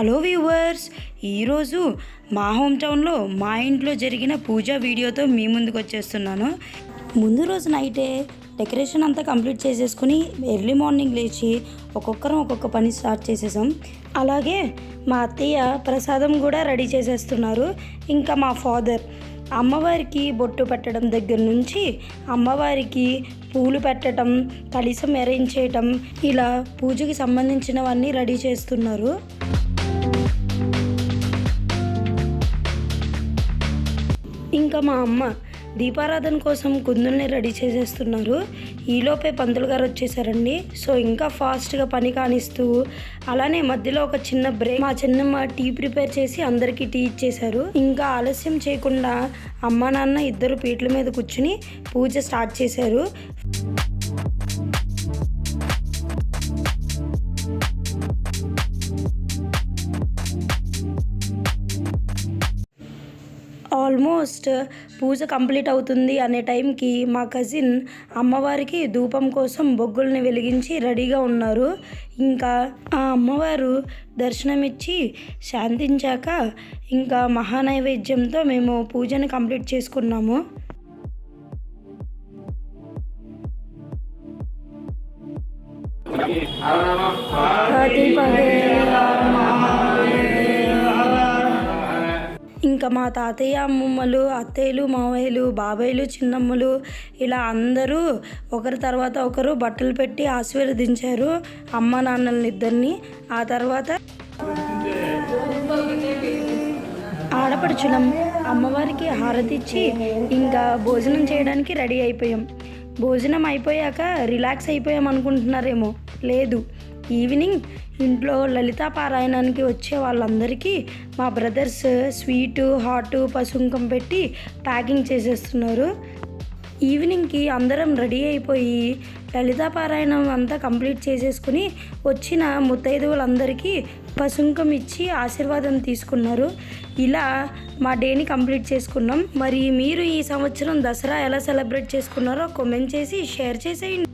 Hello viewers, ఈరోజు మా home టౌన్లో మా ఇంట్లో జరిగిన పూజా వీడియోతో మీ ముందుకు వచ్చేస్తున్నాను. ముందు రోజు నైటే డెకరేషన్ అంతా కంప్లీట్ చేసేసుకుని ఎర్లీ మార్నింగ్ లేచి ఒక్కొక్కరం ఒక్కొక్క పని స్టార్ట్ చేసేసాం. అలాగే మా అత్తయ్య ప్రసాదం కూడా రెడీ చేసేస్తున్నారు. ఇంకా మా ఫాదర్ అమ్మవారికి బొట్టు పెట్టడం దగ్గర నుంచి అమ్మవారికి పూలు పెట్టడం, కలశం అరేంజ్ చేయటం, ఇలా పూజకి సంబంధించినవన్నీ రెడీ చేస్తున్నారు. ఇంకా మా అమ్మ దీపారాధన కోసం కుందుల్ని రెడీ చేసేస్తున్నారు. ఈలోపే పంతులు గారు వచ్చేసారండి. సో ఇంకా ఫాస్ట్గా పని కానిస్తూ అలానే మధ్యలో ఒక చిన్న బ్రేక్ మా చిన్నమ్మ టీ ప్రిపేర్ చేసి అందరికీ టీ ఇచ్చేశారు. ఇంకా ఆలస్యం చేయకుండా అమ్మ నాన్న ఇద్దరు పీటల మీద కూర్చుని పూజ స్టార్ట్ చేశారు. ఆల్మోస్ట్ పూజ కంప్లీట్ అవుతుంది అనే టైంకి మా కజిన్ అమ్మవారికి ధూపం కోసం బొగ్గుల్ని వెలిగించి రెడీగా ఉన్నారు. ఇంకా ఆ అమ్మవారు దర్శనమిచ్చి శాంతించాక ఇంకా మహానైవేద్యంతో మేము పూజని కంప్లీట్ చేసుకున్నాము. ఇంకా మా తాతయ్య అమ్మమ్మలు, అత్తయ్యలు, మావయ్యలు, బాబాయ్లు, చిన్నమ్మలు ఇలా అందరూ ఒకరి తర్వాత ఒకరు బట్టలు పెట్టి ఆశీర్వదించారు అమ్మ నాన్నలని ఇద్దరిని. ఆ తర్వాత ఆడపడుచులం అమ్మవారికి హారతి ఇచ్చి ఇంకా భోజనం చేయడానికి రెడీ అయిపోయాం. భోజనం అయిపోయాక రిలాక్స్ అయిపోయాం అనుకుంటున్నారేమో, లేదు. ఈవినింగ్ ఇంట్లో లలితా పారాయణానికి వచ్చే వాళ్ళందరికీ మా బ్రదర్స్ స్వీటు, హాటు, పసుంకం పెట్టి ప్యాకింగ్ చేసేస్తున్నారు. ఈవినింగ్కి అందరం రెడీ అయిపోయి లలితా పారాయణం అంతా కంప్లీట్ చేసేసుకుని వచ్చిన ముత్తైదువులందరికీ పసుంకం ఇచ్చి ఆశీర్వాదం తీసుకున్నారు. ఇలా మా డేని కంప్లీట్ చేసుకున్నాం. మరి మీరు ఈ సంవత్సరం దసరా ఎలా సెలబ్రేట్ చేసుకున్నారో కామెంట్ చేసి షేర్ చేసేయండి.